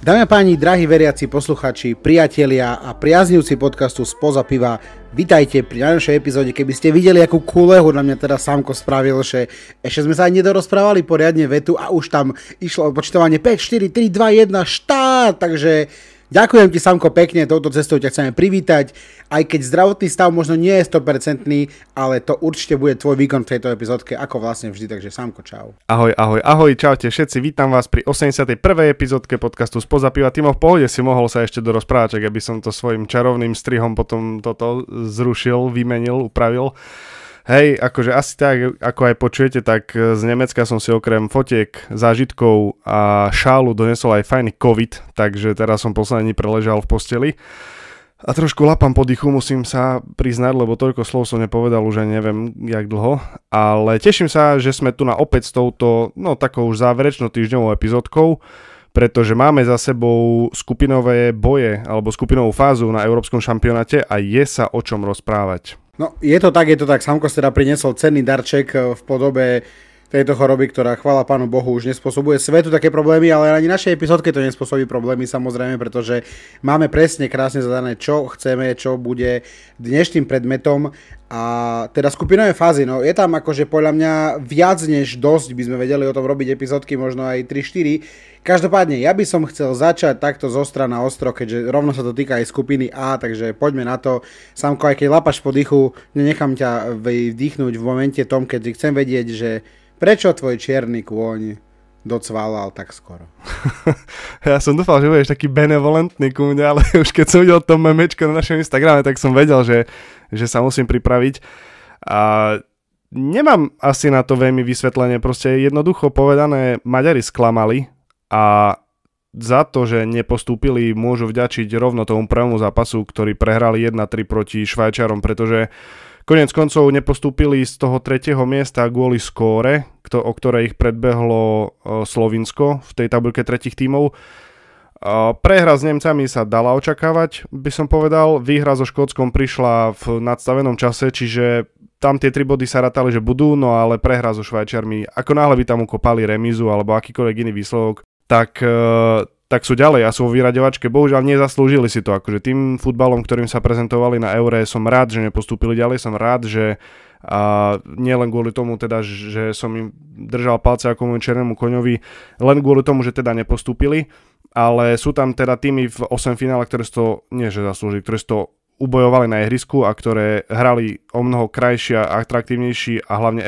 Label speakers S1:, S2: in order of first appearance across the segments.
S1: Dámy a páni, drahí veriaci posluchači, priatelia a priaznivci podcastu Spoza piva, vitajte pri najnovšej epizóde. Keby ste videli, akú kulehu na mňa teda Sámko spravil, že ešte sme sa aj nedorozprávali poriadne vetu a už tam išlo počítovanie 5, 4, 3, 2, 1, štát, takže ďakujem ti, Sámko, pekne, touto cestou ťa chceme privítať, aj keď zdravotný stav možno nie je 100%, ale to určite bude tvoj výkon v tejto epizódke, ako vlastne vždy, takže Sámko, čau.
S2: Ahoj, čaute všetci, vítam vás pri 81. epizódke podcastu Spoza piva. Timo, v pohode si mohol sa ešte dorozprávať, ak by som to svojim čarovným strihom potom toto zrušil, vymenil, upravil. Hej, akože asi tak, ako aj počujete, tak z Nemecka som si okrem fotiek, zážitkov a šálu donesol aj fajný covid, takže teraz som posledný preležal v posteli. A trošku lapám po dychu, musím sa priznať, lebo toľko slov som nepovedal už aj neviem jak dlho. Ale teším sa, že sme tu na opäť s touto, takou už záverečnou týždňovou epizódkou, pretože máme za sebou skupinové boje alebo skupinovú fázu na Európskom šampionáte a je sa o čom rozprávať.
S1: No, je to tak, Sámko si teda priniesol cenný darček v podobe tejto choroby, ktorá, chvála Pánu Bohu, už nespôsobuje svetu také problémy, ale ani našej epizódke to nespôsobí problémy, samozrejme, pretože máme presne krásne zadané, čo chceme, čo bude dnešným predmetom. A teda skupinové fázy, je tam akože podľa mňa viac než dosť, by sme vedeli o tom robiť epizódky, možno aj 3-4. Každopádne, ja by som chcel začať takto zo strany na ostro, keďže rovno sa to týka aj skupiny A, takže poďme na to. Sámko, aj keď lapaš po dychu, nenechám ťa vdýchnuť v momente tom, keď chcem vedieť, že prečo tvoj čierny kôň docválal tak skoro?
S2: Ja som dúfal, že budeš taký benevolentný ku mne, ale už keď som videl to memečko na našom Instagrame, tak som vedel, že sa musím pripraviť. A nemám asi na to veľmi vysvetlenie, proste jednoducho povedané, Maďari sklamali a za to, že nepostúpili, môžu vďačiť rovno tomu prvému zápasu, ktorý prehrali 1-3 proti Švajčiarom, pretože koniec koncov nepostúpili z toho 3. miesta kvôli skóre, o ktorej ich predbehlo Slovinsko v tej tabuľke 3 tímov. Prehra s Nemcami sa dala očakávať, by som povedal. Výhra so Škótskom prišla v nadstavenom čase, čiže tam tie 3 body sa ratali, že budú, no ale prehra so Švajčiarmi, ako náhle by tam ukopali remízu alebo akýkoľvek iný výsledok, tak sú ďalej a sú vo vyraďovačke. Bohužiaľ nezaslúžili si to. Akože tým futbalom, ktorým sa prezentovali na Eure, som rád, že nepostúpili ďalej. Som rád, že nie len kvôli tomu, teda, že som im držal palce ako môjmu černému koňovi, len kvôli tomu, že teda nepostúpili. Ale sú tam teda týmy v 8 finále, ktoré si to, nie že zaslúžili, ktoré si to ubojovali na ihrisku a ktoré hrali o mnoho krajší a atraktívnejší a hlavne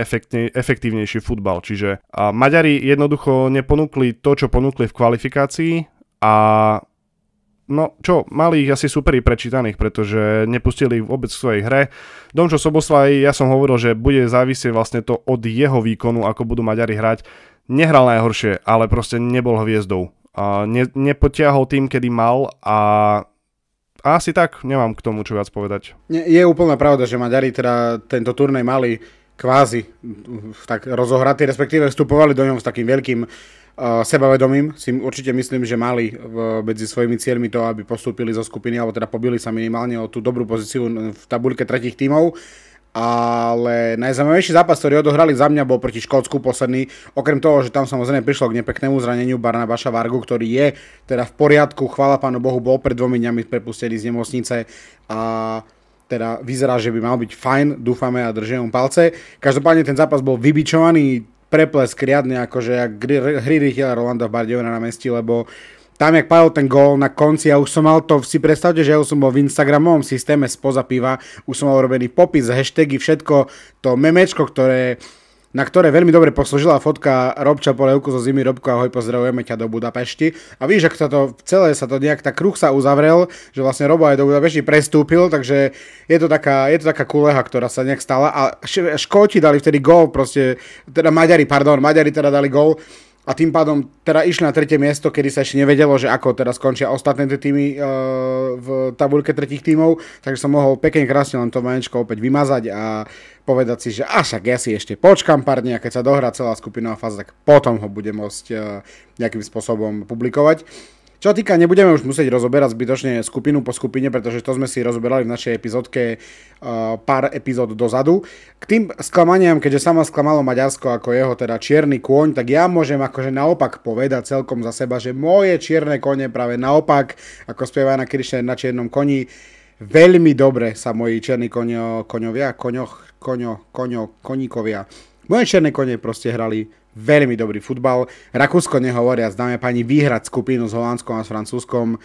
S2: efektívnejší futbal. Čiže Maďari jednoducho neponúkli to, čo ponúkli v kvalifikácii a mali ich asi superi prečítaných, pretože nepustili ich vôbec v svojej hre. Domčo Soboslaj, ja som hovoril, že bude závisieť vlastne to od jeho výkonu, ako budú Maďari hrať. Nehral najhoršie, ale proste nebol hviezdou. Nepotiahol tým, kedy mal a asi tak, nemám k tomu čo viac povedať.
S1: Je úplná pravda, že Maďari teda tento turnej mali kvázi tak rozohratý, respektíve vstupovali do ňom s takým veľkým sebavedomím. Si určite myslím, že mali medzi svojimi cieľmi to, aby postúpili zo skupiny, alebo teda pobili sa minimálne o tú dobrú pozíciu v tabuľke 3 tímov. Ale najzaujímavejší zápas, ktorý odohrali za mňa, bol proti Škótsku posledný. Okrem toho, že tam samozrejme prišlo k nepeknému zraneniu Barnabáša Vargu, ktorý je teda v poriadku, chvála Pánu Bohu, bol pred 2 dňami prepustený z nemocnice a teda vyzerá, že by mal byť fajn, dúfame a držíme mu palce. Každopádne ten zápas bol vybičovaný, preplesk riadne, akože jak hry rýchla Rolanda v Bardejove na námestí, lebo tam, jak padol ten gól na konci, ja už som mal to, si predstavte, že ja už som bol v Instagramovom systéme Spoza piva, už som mal urobený popis, hashtagy, všetko, to memečko, na ktoré veľmi dobre poslúžila fotka Robča Polevku zo Zimy. Robko, ahoj, pozdravujeme ťa do Budapešti. A víš, ak celé sa to nejak, tak kruh sa uzavrel, že vlastne Robo aj do Budapešti prestúpil, takže je to taká kuleha, ktorá sa nejak stala. A Škóti dali vtedy gól, teda Maďari teda dali gól. A tým pádom teda išli na 3. miesto, kedy sa ešte nevedelo, že ako teda skončia ostatné týmy v tabuľke 3 tímov, takže som mohol pekne krásne len to manečko opäť vymazať a povedať si, že však ja si ešte počkam pár dní a keď sa dohrá celá skupinová fáza, tak potom ho budem môcť nejakým spôsobom publikovať. Čo týka, nebudeme už musieť rozoberať zbytočne skupinu po skupine, pretože to sme si rozoberali v našej epizódke pár epizód dozadu. K tým sklamaniam, keďže sama sklamalo Maďarsko ako jeho teda čierny kôň, tak ja môžem akože naopak povedať celkom za seba, že moje čierne kone práve naopak, ako spieva Jana Kiršner na čiernom koni, veľmi dobre sa moji čierni koníkovia. Moje čierne kone proste hrali veľmi dobrý futbal. Rakúsko nehovoriac, dáme pani vyhrať skupinu s Holandskom a s Francúzskom.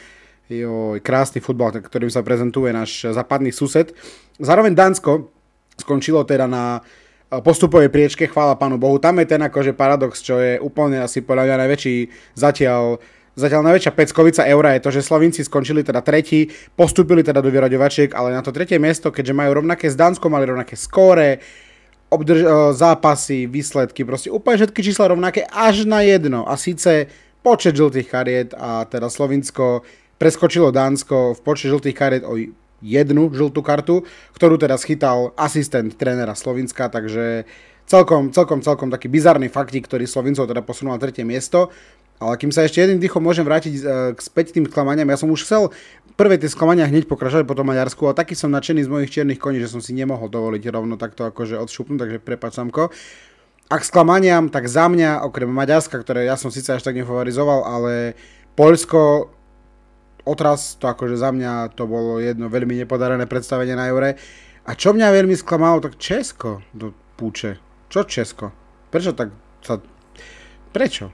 S1: Krásny futbal, ktorým sa prezentuje náš západný sused. Zároveň Dánsko skončilo teda na postupovej priečke, chvála pánu Bohu. Tam je ten akože paradox, čo je úplne asi podľa mňa najväčší zatiaľ najväčšia peckovica Eura je to, že Slovinci skončili teda tretí, postúpili teda do vyraďovačiek, ale na to tretie miesto, keďže majú rovnaké s Dánskom, mali rovnaké skóre, zápasy, výsledky, proste úplne všetky čísla rovnaké až na jedno. A síce počet žltých kariet a teda Slovinsko preskočilo Dánsko v počte žltých kariet o jednu žltú kartu, ktorú teda schytal asistent trénera Slovinska, takže celkom taký bizarný faktík, ktorý Slovincov teda posunul na tretie miesto. Ale kým sa ešte jedným dýchom môžem vrátiť späť tým sklamaniam, ja som už chcel prvé tie sklamania hneď pokračovať po tom Maďarsku, ale taký som nadšený z mojich čiernych koní, že som si nemohol dovoliť rovno takto akože odšupnúť, takže prepáč Samko. Ak sklamaniam, tak za mňa, okrem Maďarska, ktoré ja som síce až tak nefavorizoval, ale Poľsko, otras, to akože za mňa to bolo jedno veľmi nepodarené predstavenie na Eure. A čo mňa veľmi sklamalo, tak Česko do púče. Čo Česko? Prečo tak sa... Prečo?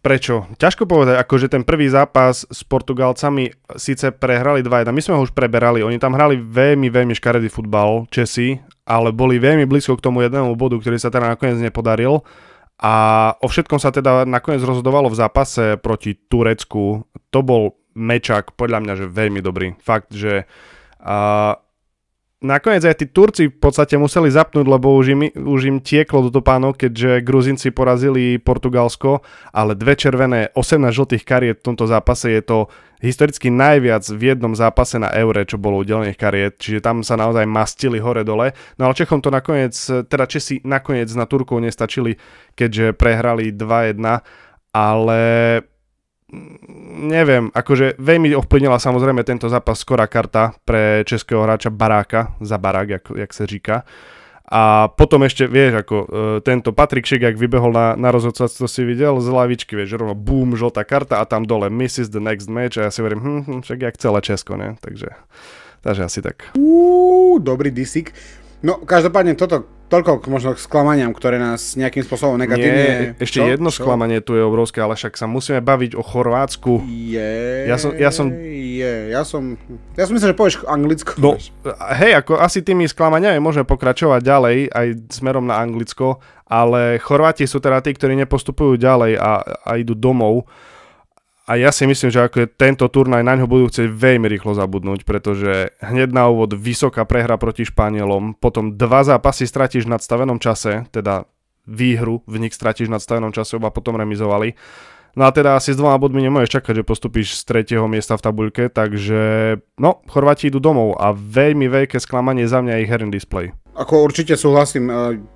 S2: Prečo? Ťažko povedať, akože ten prvý zápas s Portugalcami síce prehrali 2-1, my sme ho už preberali, oni tam hrali veľmi škaredý futbal, Česi, ale boli veľmi blízko k tomu jednému bodu, ktorý sa teda nakoniec nepodaril a o všetkom sa teda nakoniec rozhodovalo v zápase proti Turecku. To bol mečak, podľa mňa, že veľmi dobrý. Fakt, že nakoniec aj tí Turci v podstate museli zapnúť, lebo už im tieklo do topánok, keďže Gruzinci porazili Portugalsko, ale 2 červené, 18 žltých kariet v tomto zápase je to historicky najviac v jednom zápase na Eure, čo bolo udelených kariet, čiže tam sa naozaj mastili hore-dole. No ale Čechom to nakoniec, teda Česi nakoniec na Turkov nestačili, keďže prehrali 2-1, ale... Neviem, akože veľmi ovplyvnila samozrejme tento zápas skorá karta pre českého hráča Baráka, za Barák, jak sa říká. A potom ešte, vieš, ako tento Patrik Šik, jak vybehol na rozhodca, to si videl z lavičky, vieš, rovno boom, žltá karta a tam dole misses the next match a ja si hovorím, však jak celé Česko, ne? Takže asi tak.
S1: Dobrý disik. No, každopádne toľko možno k sklamaniam, ktoré nás nejakým spôsobom negatívne...
S2: Nie, ešte jedno sklamanie tu je obrovské, ale však sa musíme baviť o Chorvátsku. Ja som myslím, že povieš Anglicko. No, hej, ako asi tými sklamaniami môžeme pokračovať ďalej, aj smerom na Anglicko, ale Chorváti sú teda tí, ktorí nepostupujú ďalej a idú domov. A ja si myslím, že ako je tento turnaj, na ňo budú chcieť veľmi rýchlo zabudnúť, pretože hneď na úvod vysoká prehra proti Španielom, potom 2 zápasy stratíš v nadstavenom čase, teda výhru v nich stratíš v nadstavenom čase, oba potom remizovali. No a teda asi s 2 bodmi nemôžeš čakať, že postupíš z 3. miesta v tabuľke, takže no, Chorváti idú domov a veľmi veľké sklamanie za mňa ich herný display.
S1: Ako určite súhlasím,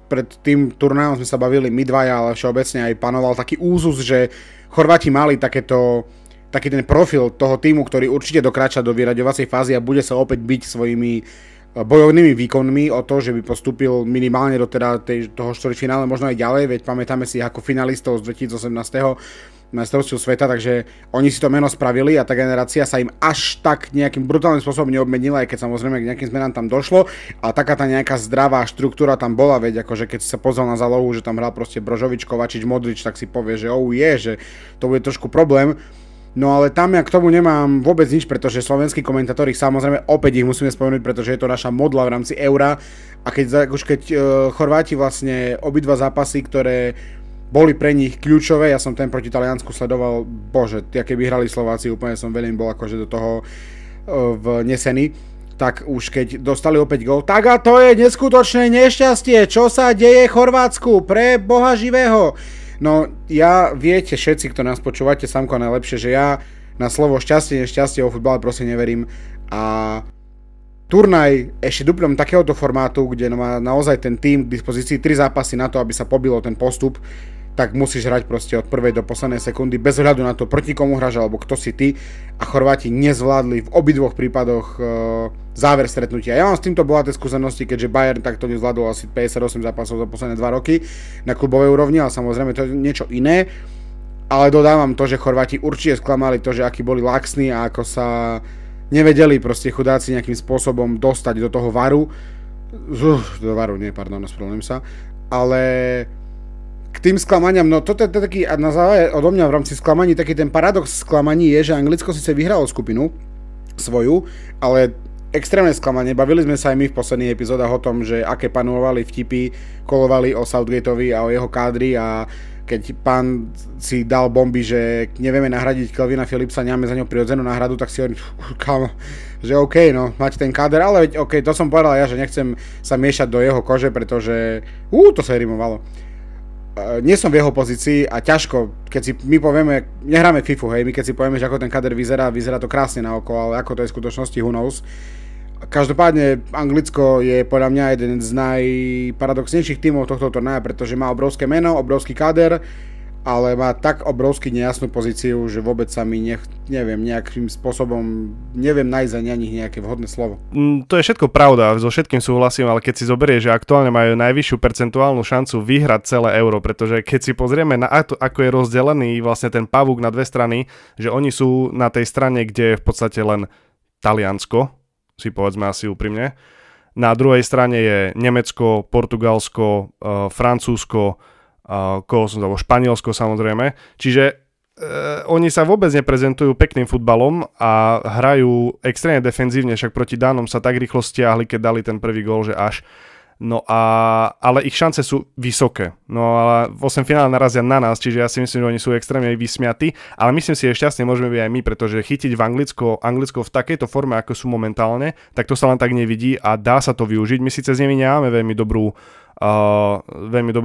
S1: pred tým turnajom sme sa bavili my dvaja, ale všeobecne aj panoval taký úzus, že Chorváti mali taký ten profil toho týmu, ktorý určite dokráča do vyraďovacej fázy a bude sa opäť byť svojimi bojovnými výkonmi o to, že by postúpil minimálne do teda toho štvrťfinále, možno aj ďalej, veď pamätáme si ako finalistov z 2018. majstrovstiev sveta, takže oni si to meno spravili a tá generácia sa im až tak nejakým brutálnym spôsobom neobmenila, aj keď samozrejme k nejakým zmenám tam došlo, a taká tá nejaká zdravá štruktúra tam bola, veď akože keď si sa pozrel na zálohu, že tam hral proste Brožovič, Kovačič, Modrič, tak si povie, že že to bude trošku problém. No ale tam ja k tomu nemám vôbec nič, pretože slovenskí komentátori, samozrejme opäť ich musíme spomenúť, pretože je to naša modla v rámci Eura, a keď Chorváti vlastne obidva zápasy, ktoré boli pre nich kľúčové, ja som ten proti Taliansku sledoval, bože, keby hrali Slováci, úplne som veľmi bol akože do toho vnesený, tak už keď dostali opäť gól, tak a to je neskutočné nešťastie, čo sa deje Chorvátsku, pre Boha živého. No ja, viete všetci, kto nás počúvate, Samko najlepšie, že ja na slovo šťastie, nešťastie o futbale proste neverím, a turnaj ešte duplom takéhoto formátu, kde má naozaj ten tým k dispozícii 3 zápasy na to, aby sa pobilo ten postup, tak musíš hrať proste od prvej do poslednej sekundy, bez ohľadu na to, proti komu hráš, alebo kto si ty. A Chorváti nezvládli v obidvoch prípadoch záver stretnutia. Ja mám s týmto bohaté skúsenosti, keďže Bayern takto nezvládol asi 58 zápasov za posledné 2 roky na klubovej úrovni, ale samozrejme to je niečo iné. Ale dodávam to, že Chorváti určite sklamali to, že akí boli laxní a ako sa nevedeli proste chudáci nejakým spôsobom dostať do toho varu. Ospravedlňujem sa. Ale k tým sklamaniam, no toto je taký, a na záver odo mňa v rámci sklamaní, taký ten paradox sklamaní je, že Anglicko síce vyhralo skupinu svoju, ale extrémne sklamanie. Bavili sme sa aj my v posledných epizódach o tom, že aké panovali vtipy, kolovali o Southgateovi a o jeho kádri a keď pán si dal bomby, že nevieme nahradiť Calvina Phillipsa, nemáme za ňo prirodzenú náhradu, tak si hovorím, že OK, no, máte ten káder, ale veď OK, to som povedal ja, že nechcem sa miešať do jeho kože, pretože, to sa rimovalo. Nie som v jeho pozícii a ťažko, keď si my povieme, nehráme FIFU, hej, my keď si povieme, že ako ten kader vyzerá to krásne na oko, ale ako to je v skutočnosti, who knows. Každopádne Anglicko je podľa mňa jeden z najparadoxnejších tímov tohto turnaja, pretože má obrovské meno, obrovský kader, ale má tak obrovský nejasnú pozíciu, že vôbec sa mi neviem nejakým spôsobom, neviem nájsť za ani nejaké vhodné slovo.
S2: To je všetko pravda, so všetkým súhlasím, ale keď si zoberieš, že aktuálne majú najvyššiu percentuálnu šancu vyhrať celé euro, pretože keď si pozrieme na to, ako je rozdelený vlastne ten pavúk na dve strany, že oni sú na tej strane, kde je v podstate len Taliansko, si povedzme asi úprimne. Na druhej strane je Nemecko, Portugalsko, Francúzsko, Španielsko samozrejme. Čiže oni sa vôbec neprezentujú pekným futbalom a hrajú extrémne defenzívne, však proti Dánom sa tak rýchlo stiahli, keď dali ten prvý gól, že až. No ale ich šance sú vysoké. No ale v 8 finále narazia na nás, čiže ja si myslím, že oni sú extrémne vysmiatí, ale myslím si, že šťastne môžeme byť aj my, pretože chytiť v Anglicko v takejto forme, ako sú momentálne, tak to sa len tak nevidí a dá sa to využiť. My síce s nimi nemáme veľmi dobrú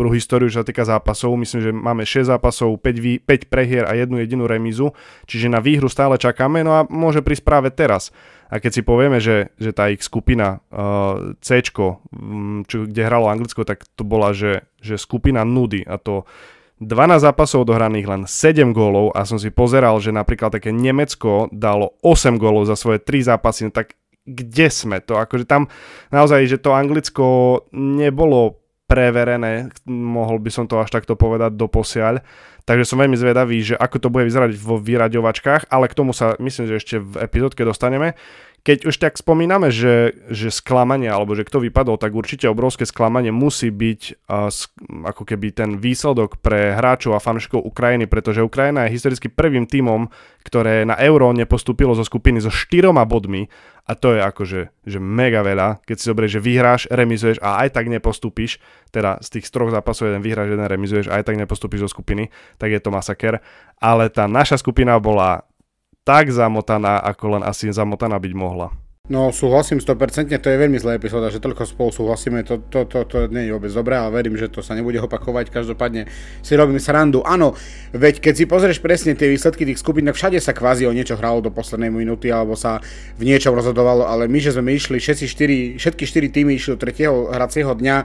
S2: históriu, čo sa týka zápasov. Myslím, že máme 6 zápasov, 5 prehier a jednu jedinú remízu, čiže na výhru stále čakáme, no a môže prísť práve teraz. A keď si povieme, že tá ich skupina C-čko, kde hralo Anglicko, tak to bola, že skupina nudy a to 12 zápasov dohraných, len 7 gólov a som si pozeral, že napríklad také Nemecko dalo 8 gólov za svoje 3 zápasy, no tak kde sme to? Akože tam naozaj, že to Anglicko nebolo preverené, mohol by som to až takto povedať doposiaľ. Takže som veľmi zvedavý, že ako to bude vyzerať vo vyraďovačkách, ale k tomu sa myslím, že ešte v epizódke dostaneme. Keď už tak spomíname, že sklamanie, alebo že kto vypadol, tak určite obrovské sklamanie musí byť ako keby ten výsledok pre hráčov a fanúšikov Ukrajiny, pretože Ukrajina je historicky prvým tímom, ktoré na Euro nepostúpilo zo skupiny so 4 bodmi a to je akože že mega veľa, keď si zoberieš, že vyhráš, remizuješ a aj tak nepostúpiš, teda z tých 3 zápasov jeden vyhráš, jeden remizuješ a aj tak nepostúpiš do skupiny, tak je to masaker, ale tá naša skupina bola tak zamotaná, ako len asi zamotaná byť mohla.
S1: No súhlasím 100%, to je veľmi zlá epizóda, že toľko spolu súhlasíme, to nie je vôbec dobré, ale verím, že to sa nebude opakovať, každopádne si robím srandu. Áno, veď keď si pozrieš presne tie výsledky tých skupín, tak všade sa kvázi o niečo hralo do poslednej minúty, alebo sa v niečom rozhodovalo, ale my, že sme išli, všetky 4 týmy išli do 3. hracieho dňa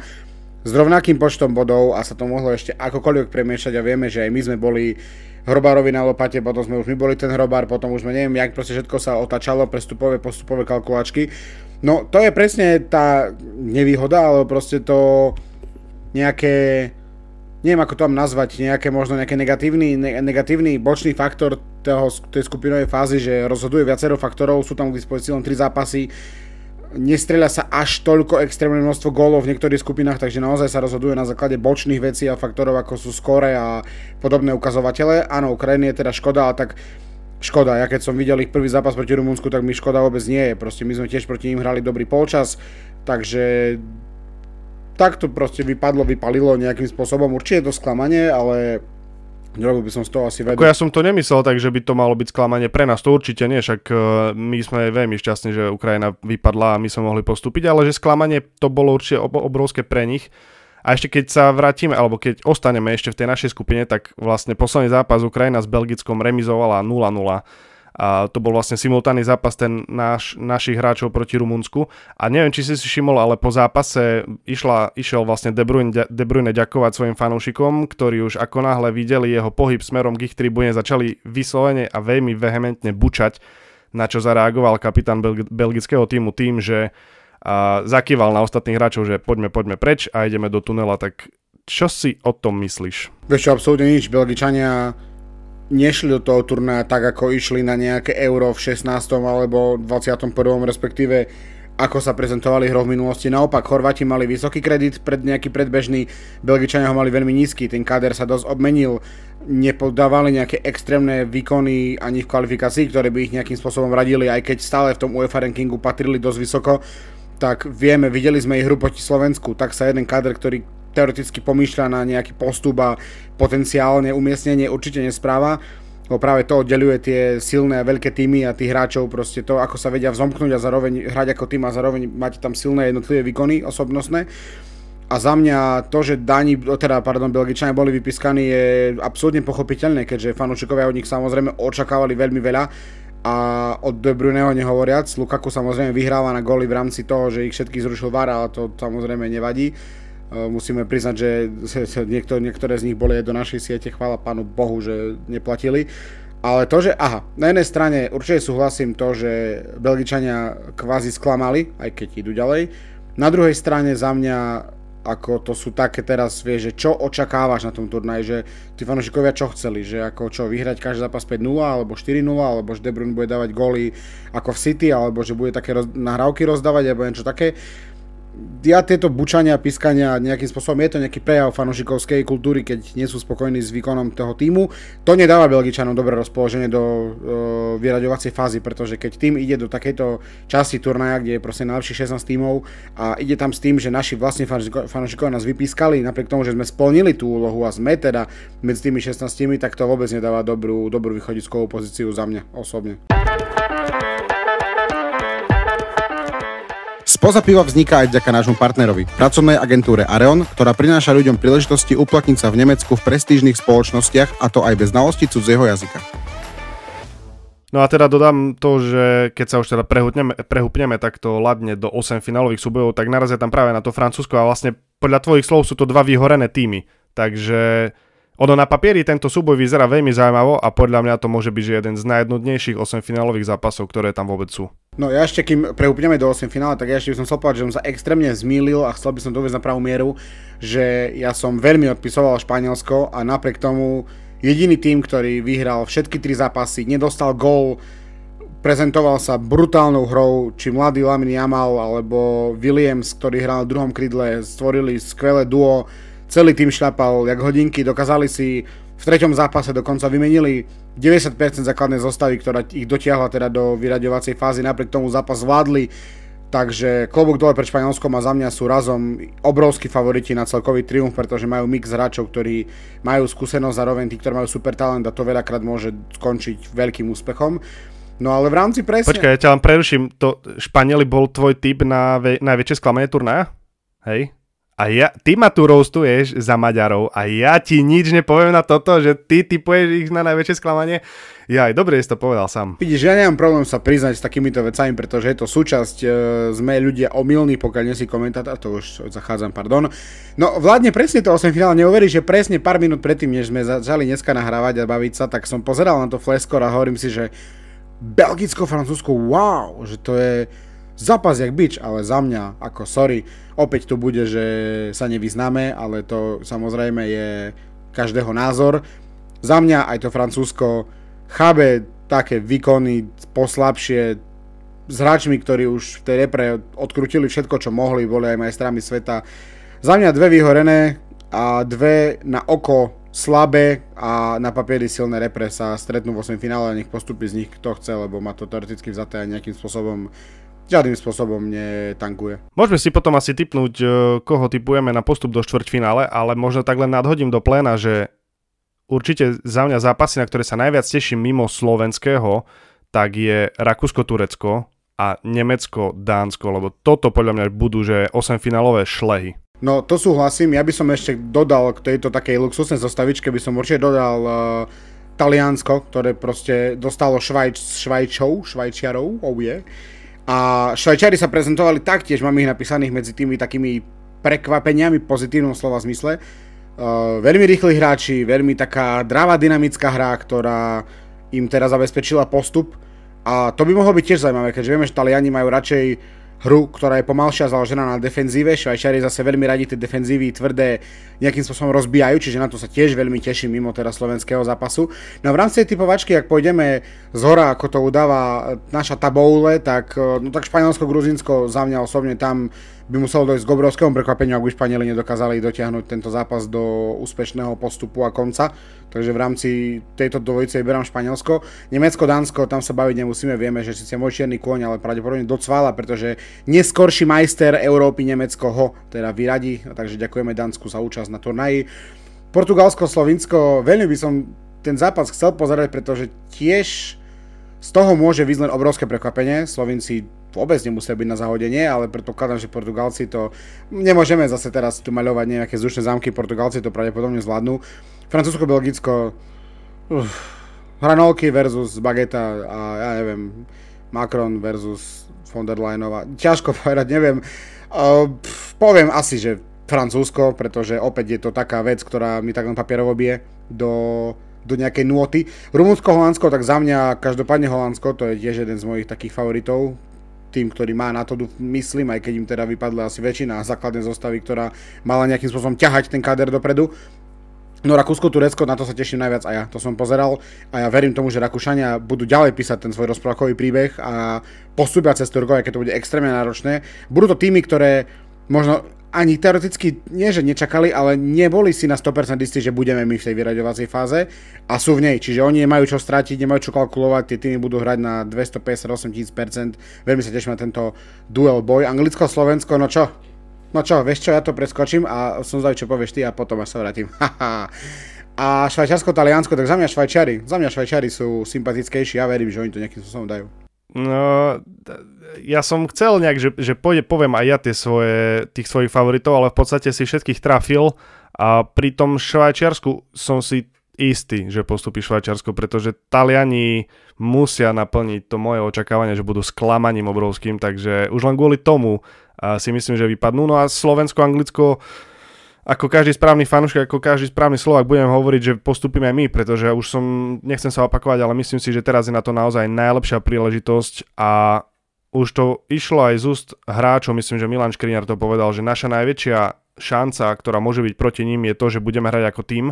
S1: s rovnakým počtom bodov a sa to mohlo ešte akokoľvek premiešať a vieme, že aj my sme boli Hrobárovi na lopate, potom sme už my boli ten Hrobár, potom už sme neviem, jak proste všetko sa otačalo, postupové kalkulačky. No to je presne tá nevýhoda, ale proste to nejaké, neviem ako to mám nazvať, možno nejaký negatívny bočný faktor tej skupinovej fázy, že rozhoduje viacero faktorov, sú tam k dispozícii len 3 zápasy, nestrieľa sa až toľko extrémne množstvo gólov v niektorých skupinách, takže naozaj sa rozhoduje na základe bočných vecí a faktorov, ako sú skóre a podobné ukazovatele. Áno, Ukrajiny je teda škoda, ale tak škoda. Ja keď som videl ich prvý zápas proti Rumunsku, tak mi škoda vôbec nie je. Proste my sme tiež proti ním hrali dobrý polčas, takže tak to proste vypalilo nejakým spôsobom. Určite je to sklamanie, ale nerobil by som z toho asi vedel.
S2: Ja som to nemyslel, takže by to malo byť sklamanie pre nás, to určite nie, však my sme veľmi šťastní, že Ukrajina vypadla a my sme mohli postúpiť, ale že sklamanie to bolo určite obrovské pre nich. A ešte keď sa vrátime, alebo keď ostaneme ešte v tej našej skupine, tak vlastne posledný zápas Ukrajina s Belgickom remizovala 0-0. A to bol vlastne simultánny zápas našich hráčov proti Rumunsku. A neviem, či si všimol, ale po zápase išiel vlastne De Bruyne ďakovať svojim fanúšikom, ktorí už ako náhle videli jeho pohyb smerom k ich tribúne, začali vyslovene a veľmi vehementne bučať, na čo zareagoval kapitán belgického týmu tým, že zakýval na ostatných hráčov, že poďme preč a ideme do tunela. Tak čo si o tom myslíš?
S1: Vieš čo, absolútne nič. Belgičania nešli do toho turnaja tak, ako išli na nejaké Euro v 16. alebo 21. respektíve ako sa prezentovali hru v minulosti. Naopak, Chorváti mali vysoký kredit, nejaký predbežný, Belgičania ho mali veľmi nízky, ten káder sa dosť obmenil, nepodávali nejaké extrémne výkony ani v kvalifikácii, ktoré by ich nejakým spôsobom radili, aj keď stále v tom UEFA rankingu patrili dosť vysoko, tak videli sme ich hru proti Slovensku, tak sa jeden káder, ktorý teoreticky pomýšľa na nejaký postup a potenciálne umiestnenie určite nespráva, lebo práve to oddeľuje tie silné a veľké týmy a tých hráčov, proste to, ako sa vedia vzomknúť a zároveň hrať ako tým a zároveň mať tam silné jednotlivé výkony osobnostné. A za mňa to, že Belgičania boli vypískaní, je absolútne pochopiteľné, keďže fanúšikovia od nich samozrejme očakávali veľmi veľa a od De Bruyneho nehovoriac. Lukaku samozrejme vyhráva na góly v rámci toho, že ich všetkých zrušil VAR, ale to samozrejme nevadí. Musíme priznať, že niektoré z nich boli aj do našej siete, chvála Pánu Bohu, že neplatili. Ale to, že na jednej strane určite súhlasím to, že Belgičania kvázi sklamali, aj keď idú ďalej. Na druhej strane za mňa, ako to sú také teraz, vieš, že čo očakávaš na tom turnaji, že tí fanúšikovia čo chceli, že ako čo, vyhrať každý zápas 5-0, alebo 4-0, alebo že De Bruyne bude dávať góly ako v City, alebo že bude také nahrávky rozdávať, alebo niečo také. Ja tieto bučania, pískania nejakým spôsobom, je to nejaký prejav fanúšikovskej kultúry, keď nie sú spokojní s výkonom toho týmu. To nedáva Belgičanom dobré rozpoloženie do vyraďovacej fázy, pretože keď tým ide do takejto časti turnaja, kde je proste najlepších 16 tímov a ide tam s tým, že naši vlastní fanúšikovia nás vypískali, napriek tomu, že sme splnili tú úlohu a sme teda medzi tými 16 tími, tak to vôbec nedáva dobrú východiskovú pozíciu za mňa osobne. Spoza piva vzniká aj vďaka nášmu partnerovi, pracovnej agentúre Areon, ktorá prináša ľuďom príležitosti uplatniť sa v Nemecku v prestížnych spoločnostiach, a to aj bez znalosti cudzieho jazyka.
S2: No a teda dodám to, že keď sa už teda prehúpneme takto ladne do 8 finálových súbojov, tak narazia tam práve na to Francúzsko a vlastne podľa tvojich slov sú to dva vyhorené týmy. Takže ono na papieri tento súboj vyzerá veľmi zaujímavo a podľa mňa to môže byť že jeden z najjednodnejších 8 finálových zápasov, ktoré tam vôbec sú. No ja ešte, kým prehúpneme do 8 finále, tak ja ešte by som chcel povedať, že som sa extrémne zmýlil a chcel by som to uvieť na pravú mieru, že ja som veľmi odpisoval Španielsko a napriek tomu jediný tým, ktorý vyhral všetky 3 zápasy, nedostal gól, prezentoval sa brutálnou hrou, či mladý Lamine Yamal alebo Williams, ktorý hral na druhom krydle, stvorili skvelé duo, celý tým šľapal jak hodinky, dokázali si v 3. zápase dokonca vymenili 90% základnej zostavy, ktorá ich dotiahla teda do vyraďovacej fázy, napriek tomu zápas zvládli, takže klobúk dole pred Španielskom a za mňa sú razom obrovskí favoriti na celkový triumf, pretože majú mix hráčov, ktorí majú skúsenosť, zároveň tí, ktorí majú super talent a to veľakrát môže skončiť veľkým úspechom. No ale v rámci presne... Počkaj, ja ťa len preruším, to Španieli bol tvoj tip na najväčšie sklamanie turnaja? Hej? A ty ma tu roastuješ za Maďarov a ja ti nič nepoviem na toto, že ty tipuješ ich na najväčšie sklamanie. Dobre, si to povedal sám.
S1: Vidíš, ja nemám problém sa priznať s takýmito vecami, pretože je to súčasť, sme ľudia omylní, pokiaľ nie si komentátor, to už zachádzam, pardon. No vládne presne to 8 finále, neuveríš, že presne pár minút predtým, než sme začali dneska nahrávať a baviť sa, tak som pozeral na to flashscore a hovorím si, že Belgicko, Francúzsko, wow, že to je zápas jak bič, ale za mňa, ako sorry, opäť tu bude, že sa nevyznáme, ale to samozrejme je každého názor. Za mňa aj to Francúzsko chábe také výkony poslabšie s hráčmi, ktorí už v tej repre odkrutili všetko, čo mohli, boli aj majstrami sveta. Za mňa 2 vyhorené a 2 na oko slabé a na papieri silné repre sa stretnú v 8 finále a nech postupí z nich kto chce, lebo ma to teoreticky vzaté aj nejakým spôsobom žiadnym spôsobom netankuje.
S2: Môžeme si potom asi tipnúť, koho tipujeme na postup do štvrťfinále, ale možno tak len nadhodím do pléna, že určite za mňa zápasy, na ktoré sa najviac teším mimo slovenského, tak je Rakúsko-Turecko a Nemecko-Dánsko, lebo toto podľa mňa budú že 8-finálové šlehy.
S1: No to súhlasím, ja by som ešte dodal k tejto takej luxusnej zostavičke, by som určite dodal Taliansko, ktoré proste dostalo Švajčiarov, A Švajčiari sa prezentovali taktiež, mám ich napísaných medzi tými takými prekvapeniami v pozitívnom slova zmysle. Veľmi rýchli hráči, veľmi taká dravá dynamická hra, ktorá im teraz zabezpečila postup. A to by mohlo byť tiež zaujímavé, keďže vieme, že Taliani majú radšej hru, ktorá je pomalšia, založená na defenzíve. Švajčiari zase veľmi radi tie defenzívy tvrdé nejakým spôsobom rozbijajú, čiže na to sa tiež veľmi teším mimo teda slovenského zápasu. No a v rámci tej typovačky, ak pôjdeme zhora, ako to udáva naša taboule, tak Španielsko, Gruzínsko za mňa osobne tam by muselo dojsť k obrovskému prekvapeniu, ak by Španieli nedokázali dotiahnuť tento zápas do úspešného postupu a konca. Takže v rámci tejto dvojice vyberám Španielsko. Nemecko, Dánsko, tam sa baviť nemusíme, vieme, že síce môj čierny kôň, ale pravdepodobne docvála, pretože neskorší majster Európy Nemecko ho teda vyradí, takže ďakujeme Dánsku za účasť na turnaji. Portugalsko, Slovinsko, veľmi by som ten zápas chcel pozerať, pretože tiež z toho môže vyznať obrovské prekvapenie. Slovinci vôbec nemusia byť na zahodenie, ale predpokladám, že Portugalci to... Nemôžeme zase teraz tu maľovať nejaké vzdušné zámky, Portugalci to pravdepodobne zvládnu. Francúzsko, Belgicko, hranolky versus Bageta a ja neviem, Macron versus von der Leyenová. Ťažko povedať, neviem. Poviem asi, že Francúzsko, pretože opäť je to taká vec, ktorá mi tak len papierovo bije do nejakej nôty. Rumunsko, Holandsko, tak za mňa každopádne Holandsko, to je tiež jeden z mojich takých favoritov. Tým, ktorý má na to, myslím, aj keď im teda vypadla asi väčšina základnej zostavy, ktorá mala nejakým spôsobom ťahať ten káder dopredu. No Rakúsko, Turecko, na to sa teším najviac a ja. To som pozeral a ja verím tomu, že Rakúšania budú ďalej písať ten svoj rozprávkový príbeh a postupia cez Turkov, aj keď to bude extrémne náročné. Budú to týmy, ktoré možno ani teoreticky nie, že nečakali, ale neboli si na 100% istí, že budeme my v tej vyraďovacej fáze a sú v nej. Čiže oni nemajú čo stratiť, nemajú čo kalkulovať, tie týmy budú hrať na 258 000%. Veľmi sa teším na tento duel boj. Anglicko, Slovensko, no čo, vieš čo, ja to preskočím a som zvedavý, čo povieš ty a potom až sa vrátim. A Švajčiarsko, Taliansko, tak za mňa Švajčiari sú sympatickejší, ja verím, že oni to nejakým spôsobom dajú.
S2: No, ja som chcel nejak, že poviem aj ja tých svojich favoritov, ale v podstate si všetkých trafil a pri tom Švajčiarsku som si istý, že postupí Švajčiarsko, pretože Taliani musia naplniť to moje očakávanie, že budú sklamaním obrovským, takže už len kvôli tomu si myslím, že vypadnú. No a Slovensko, Anglicko, ako každý správny fanúšik, ako každý správny Slovák budem hovoriť, že postupíme aj my, pretože už nechcem sa opakovať, ale myslím si, že teraz je na to naozaj najlepšia príležitosť a už to išlo aj z úst hráčov, myslím, že Milan Škriňar to povedal, že naša najväčšia šanca, ktorá môže byť proti ním, je to, že budeme hrať ako tím.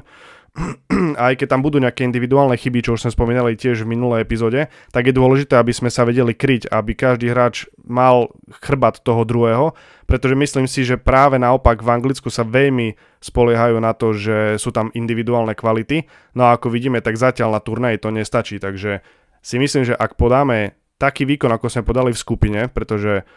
S2: Aj keď tam budú nejaké individuálne chyby, čo už sme spomínali tiež v minulej epizóde, tak je dôležité, aby sme sa vedeli kryť, aby každý hráč mal chrbát toho druhého, pretože myslím si, že práve naopak v Anglicku sa veľmi spoliehajú na to, že sú tam individuálne kvality, no a ako vidíme, tak zatiaľ na turnaji to nestačí, takže si myslím, že ak podáme taký výkon, ako sme podali v skupine, pretože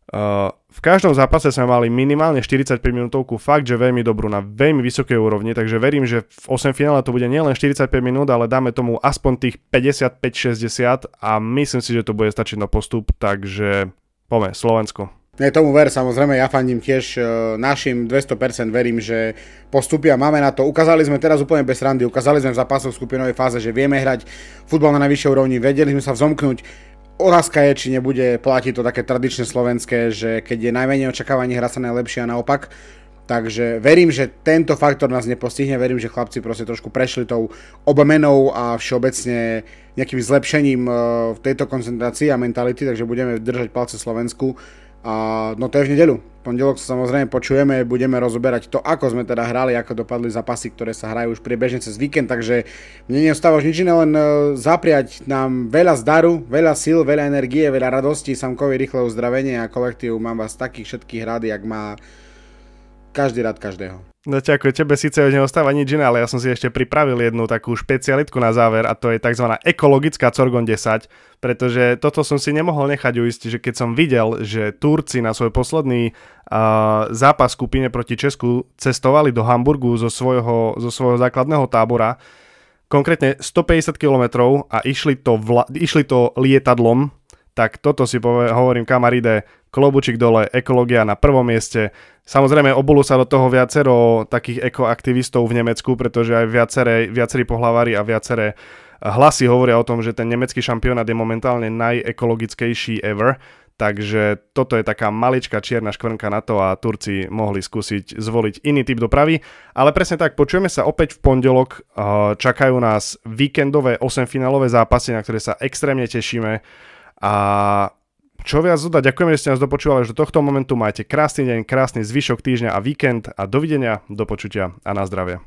S2: v každom zápase sme mali minimálne 45 minútovku, fakt, že veľmi dobrú, na veľmi vysokej úrovni, takže verím, že v 8 finále to bude nielen 45 minút, ale dáme tomu aspoň tých 55-60 a myslím si, že to bude stačiť na postup, takže poďme, Slovensko.
S1: Nie, tomu ver, samozrejme, ja fandím tiež našim 200%, verím, že postupia, máme na to, ukázali sme teraz úplne bez randy, ukázali sme v zápasoch v skupinovej fáze, že vieme hrať futbal na najvyššej úrovni, vedeli sme sa vzomknúť. Otázka je, či nebude platiť to také tradičné slovenské, že keď je najmenej očakávaní, hra sa najlepšie a naopak. Takže verím, že tento faktor nás nepostihne, verím, že chlapci proste trošku prešli tou obmenou a všeobecne nejakým zlepšením v tejto koncentrácii a mentality, takže budeme držať palce Slovensku. A no to je v nedeľu. Pondelok sa samozrejme počujeme, budeme rozoberať to, ako sme teda hrali, ako dopadli zápasy, ktoré sa hrajú už priebežne cez víkend, takže mne neostáva už nič iné, len zapriať nám veľa zdaru, veľa síl, veľa energie, veľa radosti, Samkovi rýchle uzdravenie a kolektív, mám vás takých všetkých rád, jak má každý rád každého.
S2: No ďakujem, tebe síce už neostáva nič iné, ale ja som si ešte pripravil jednu takú špecialitku na záver a to je tzv. Ekologická Corgon 10, pretože toto som si nemohol nechať uistiť, že keď som videl, že Turci na svoj posledný zápas v skupine proti Česku cestovali do Hamburgu zo svojho základného tábora, konkrétne 150 km a išli to lietadlom, tak toto si hovorím, kamaride, klobučík dole, ekológia na prvom mieste. Samozrejme, obulú sa do toho viacero takých ekoaktivistov v Nemecku, pretože aj viacerí pohlavári a viaceré hlasy hovoria o tom, že ten nemecký šampionát je momentálne najekologickejší ever. Takže toto je taká maličká čierna škvrnka na to a Turci mohli skúsiť zvoliť iný typ dopravy. Ale presne tak, počujeme sa opäť v pondelok. Čakajú nás víkendové 8-finálové zápasy, na ktoré sa extrémne tešíme. A čo viac dodať, ďakujeme, že ste nás dopočúvali až do tohto momentu. Majte krásny deň, krásny zvyšok týždňa a víkend a dovidenia, do počutia a na zdravie.